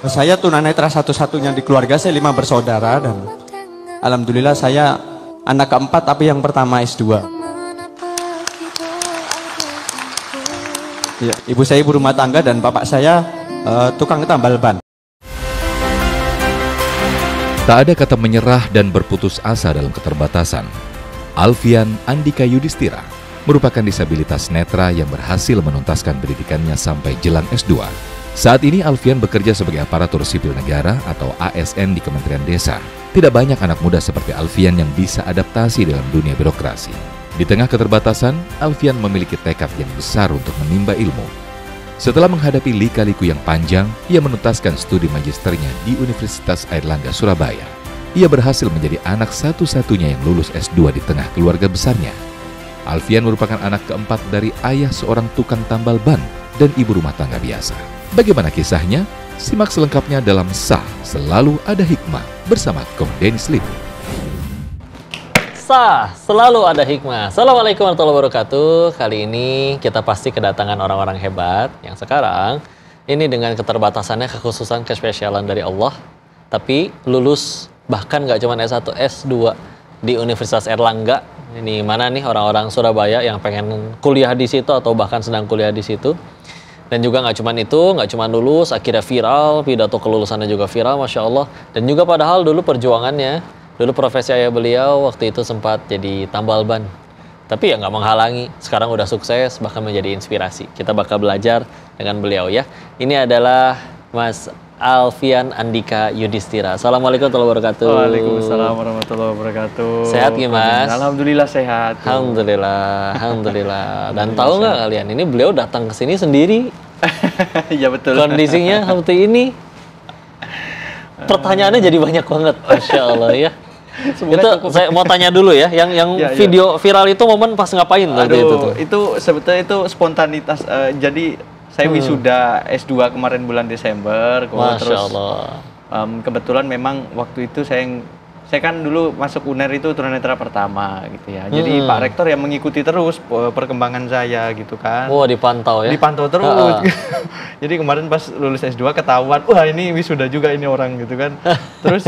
Saya tunanetra satu-satunya di keluarga, saya 5 bersaudara dan alhamdulillah saya anak keempat tapi yang pertama S2. Ya, ibu saya ibu rumah tangga dan bapak saya tukang tambal ban. Tak ada kata menyerah dan berputus asa dalam keterbatasan. Alfian Andika Yudhistira merupakan disabilitas netra yang berhasil menuntaskan pendidikannya sampai jelang S2. Saat ini Alfian bekerja sebagai aparatur sipil negara atau ASN di Kementerian Desa. Tidak banyak anak muda seperti Alfian yang bisa adaptasi dalam dunia birokrasi. Di tengah keterbatasan, Alfian memiliki tekad yang besar untuk menimba ilmu. Setelah menghadapi lika-liku yang panjang, ia menuntaskan studi magisternya di Universitas Airlangga Surabaya. Ia berhasil menjadi anak satu-satunya yang lulus S2 di tengah keluarga besarnya. Alfian merupakan anak keempat dari ayah seorang tukang tambal ban dan ibu rumah tangga biasa. Bagaimana kisahnya? Simak selengkapnya dalam Sah Selalu Ada Hikmah bersama Kong Dennis Lim. Sah Selalu Ada Hikmah. Assalamualaikum warahmatullahi wabarakatuh. Kali ini kita pasti kedatangan orang-orang hebat yang sekarang ini dengan keterbatasannya, kekhususan, kespesialan dari Allah, tapi lulus bahkan nggak cuma S1, S2 di Universitas Airlangga. Ini mana nih orang-orang Surabaya yang pengen kuliah di situ atau bahkan sedang kuliah di situ. Dan juga nggak cuma itu, nggak cuma lulus, akhirnya viral, pidato kelulusannya juga viral, Masya Allah. Dan juga padahal dulu perjuangannya, dulu profesi ayah beliau waktu itu sempat jadi tambal ban. Tapi ya nggak menghalangi, sekarang udah sukses, bahkan menjadi inspirasi. Kita bakal belajar dengan beliau ya. Ini adalah Mas Alfian Andika Yudhistira. Assalamualaikum warahmatullahi wabarakatuh. Waalaikumsalam warahmatullahi wabarakatuh. Sehat gimana? Alhamdulillah sehat. Alhamdulillah, alhamdulillah. Dan tahu nggak kalian, ini beliau datang ke sini sendiri. Iya betul. Kondisinya seperti ini. Pertanyaannya jadi banyak banget, Masya Allah ya. Itu saya mau tanya dulu ya, yang video viral itu momen pas ngapain tadi itu tuh? Itu sebetulnya itu spontanitas. Jadi saya wisuda S2 kemarin bulan Desember. Masya Allah. Kebetulan memang waktu itu saya kan dulu masuk UNER itu tunanetra pertama gitu ya. Jadi Pak Rektor yang mengikuti terus perkembangan saya gitu kan. Oh, dipantau ya? Dipantau terus. Jadi kemarin pas lulus S2 ketahuan, wah ini wisuda juga ini orang gitu kan. Terus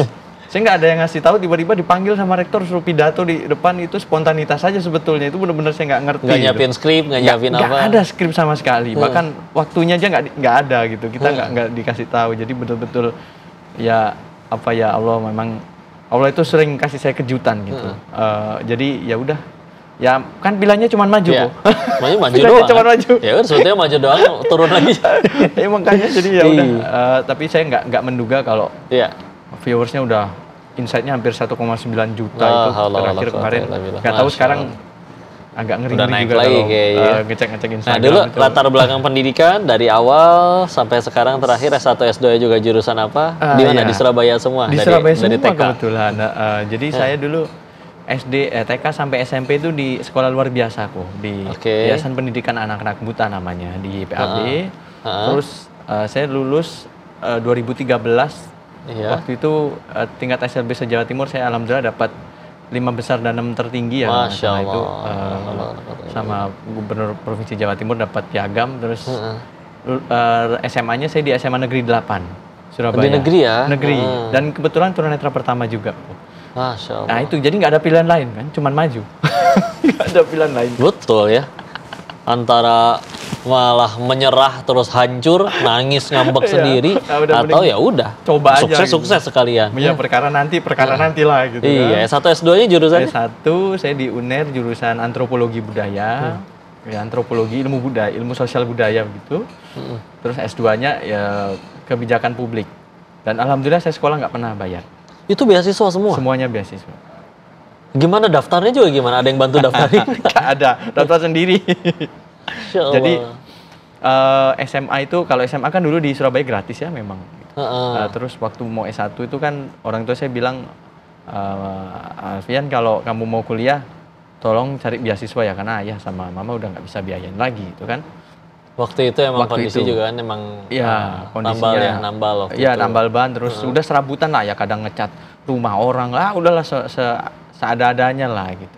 saya nggak ada yang ngasih tahu, tiba-tiba dipanggil sama rektor suruh pidato di depan. Itu spontanitas saja sebetulnya, itu benar-benar saya nggak ngerti. Nggak nyiapin skrip, nggak nyiapin apa? Nggak ada skrip sama sekali, bahkan waktunya aja nggak ada gitu. Kita nggak dikasih tahu, jadi betul-betul ya apa ya, Allah memang, Allah itu sering kasih saya kejutan gitu. Jadi ya udah, ya kan pilihannya cuma maju kok. Maju doang. Cuma maju. Ya kan sebetulnya maju doang, turun lagi. Ya makanya jadi ya udah. Tapi saya nggak menduga kalau viewersnya udah insight-nya hampir 1,9 juta itu terakhir kemarin. Nggak tahu sekarang agak ngeri-ngeri juga lagi kalau ngecek-ngecek Instagram. Nah dulu itu latar belakang pendidikan dari awal sampai sekarang terakhir S1 S2 juga jurusan apa? Di mana? Di Surabaya semua? Di Surabaya semua TK. Kebetulan. Jadi saya dulu SD, TK sampai SMP itu di sekolah luar biasa kok, di Yayasan Pendidikan Anak-anak Buta namanya, di PAB. Terus saya lulus 2013. Waktu itu tingkat SLB se-Jawa Timur saya alhamdulillah dapat 5 besar dan 6 tertinggi ya. Masya Allah. Itu sama Gubernur Provinsi Jawa Timur dapat piagam. Terus SMA-nya saya di SMA Negeri 8 Surabaya. Di negeri ya? Negeri. Dan kebetulan tunanetra pertama juga. Masya Allah. Nah itu jadi nggak ada pilihan lain kan, cuman maju. Nggak ada pilihan lain. Betul ya. Antara malah menyerah terus hancur, nangis ngambek sendiri, atau ya udah coba aja sukses gitu. Sekalian. Ya perkara nantilah gitu. Iya, S1 S2-nya jurusannya? S1 saya di UNER jurusan antropologi budaya. Ya antropologi, ilmu budaya, ilmu sosial budaya gitu. Terus S2-nya ya kebijakan publik. Dan alhamdulillah saya sekolah nggak pernah bayar. Itu beasiswa semua? Semuanya beasiswa. Gimana daftarnya juga gimana? Ada yang bantu daftarin? Nggak ada, daftar sendiri. Jadi SMA itu, kalau SMA kan dulu di Surabaya gratis ya memang. Terus waktu mau S1 itu kan orang tua saya bilang, Alfian kalau kamu mau kuliah tolong cari beasiswa ya, karena ayah sama mama udah nggak bisa biayain lagi itu kan. Waktu itu emang kondisi juga kan emang nambal waktu itu. Nambal ban, terus udah serabutan lah ya, kadang ngecat rumah orang lah, udahlah seada-adanya lah gitu.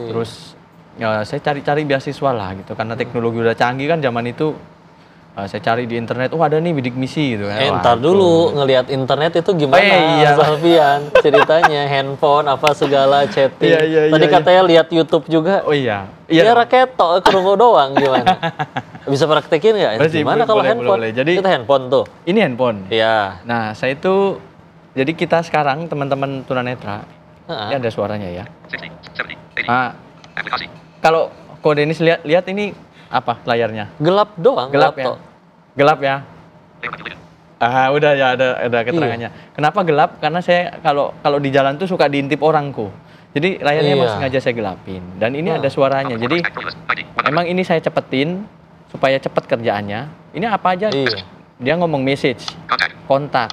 Terus ya saya cari-cari beasiswa lah gitu, karena teknologi udah canggih kan zaman itu. Saya cari di internet, ada nih bidik misi gitu kan. Ntar dulu ngelihat internet itu gimana? Iya. Alfian ceritanya handphone apa segala chatting. Tadi katanya lihat YouTube juga. Oh iya. Iya raketo kerungu doang gimana? Bisa praktekin nggak? Gimana kalau handphone? Boleh. Jadi kita handphone tuh. Ini handphone. Iya. Nah saya itu jadi kita sekarang teman-teman tunanetra, ini ada suaranya ya. Nah, kalau kode ini lihat ini apa layarnya? Gelap doang. Gelap ya. Gelap ya. Udah ya ada keterangannya. Iya. Kenapa gelap? Karena saya kalau di jalan tuh suka diintip orangku. Jadi layarnya emang sengaja saya gelapin. Dan ini ada suaranya. Jadi emang ini saya cepetin supaya cepet kerjaannya. Ini apa aja? Dia ngomong message, kontak,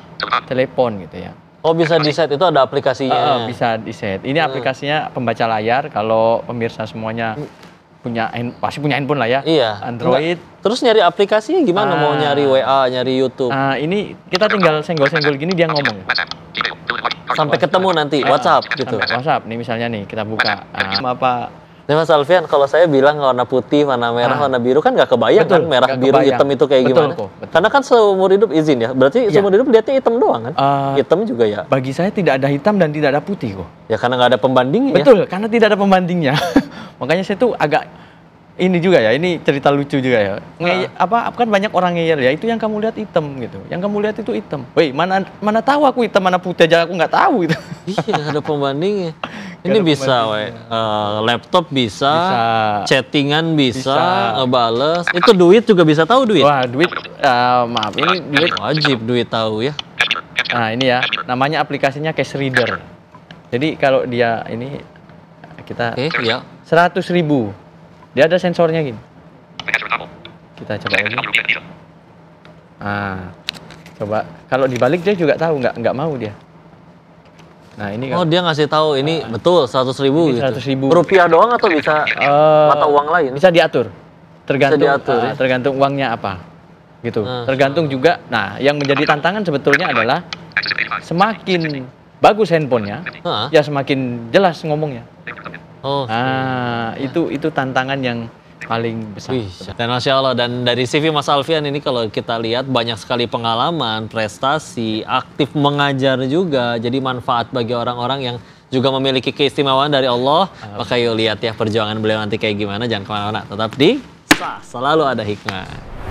telepon gitu ya. Oh bisa di set, itu ada aplikasinya? Bisa di set. Ini aplikasinya pembaca layar. Kalau pemirsa semuanya pasti punya handphone lah ya. Iya. Android. Terus nyari aplikasinya gimana? Mau nyari WA, nyari YouTube? Ini kita tinggal senggol-senggol gini dia ngomong. Sampai ketemu nanti WhatsApp gitu. WhatsApp nih misalnya nih kita buka. Apa? Nah, Mas Alfian, kalau saya bilang warna putih, warna merah, warna biru kan nggak kebayang kan merah, biru, hitam itu kayak gimana? Betul. Karena kan seumur hidup izin ya. Berarti seumur hidup lihatnya hitam doang kan? Hitam juga ya. Bagi saya tidak ada hitam dan tidak ada putih kok. Ya karena nggak ada pembandingnya. Betul, karena tidak ada pembandingnya. Makanya saya tuh agak ini juga ya, ini cerita lucu juga ya. Kan banyak orang ngeyel ya, itu yang kamu lihat hitam gitu. Yang kamu lihat itu hitam. Woi, mana tahu aku hitam mana putih aja aku nggak tahu gitu. Iya, nggak ada pembandingnya. Ini bisa, laptop bisa, chattingan bisa, ngebales. Itu duit juga bisa tahu duit? Wah, duit, maaf, ini duit. Wajib duit tahu ya. Nah, ini ya, namanya aplikasinya Cash Reader. Jadi kalau dia ini, kita 100.000. Dia ada sensornya gini. Kita coba lagi. Coba, kalau dibalik dia juga tahu, nggak mau dia. Nah ini kan. Dia ngasih tahu ini betul 100.000 gitu. 100.000. Rupiah doang atau bisa mata uang lain? Bisa diatur. Tergantung uangnya apa. Gitu. Tergantung juga. Nah, yang menjadi tantangan sebetulnya adalah semakin bagus handphonenya, ya semakin jelas ngomongnya. Itu tantangan yang paling besar. Dan Masya Allah, dan dari CV Mas Alfian ini kalau kita lihat banyak sekali pengalaman, prestasi, aktif mengajar juga, jadi manfaat bagi orang-orang yang juga memiliki keistimewaan dari Allah. Maka yuk lihat ya perjuangan beliau nanti kayak gimana, jangan kemana-mana, tetap di Selalu Ada Hikmah.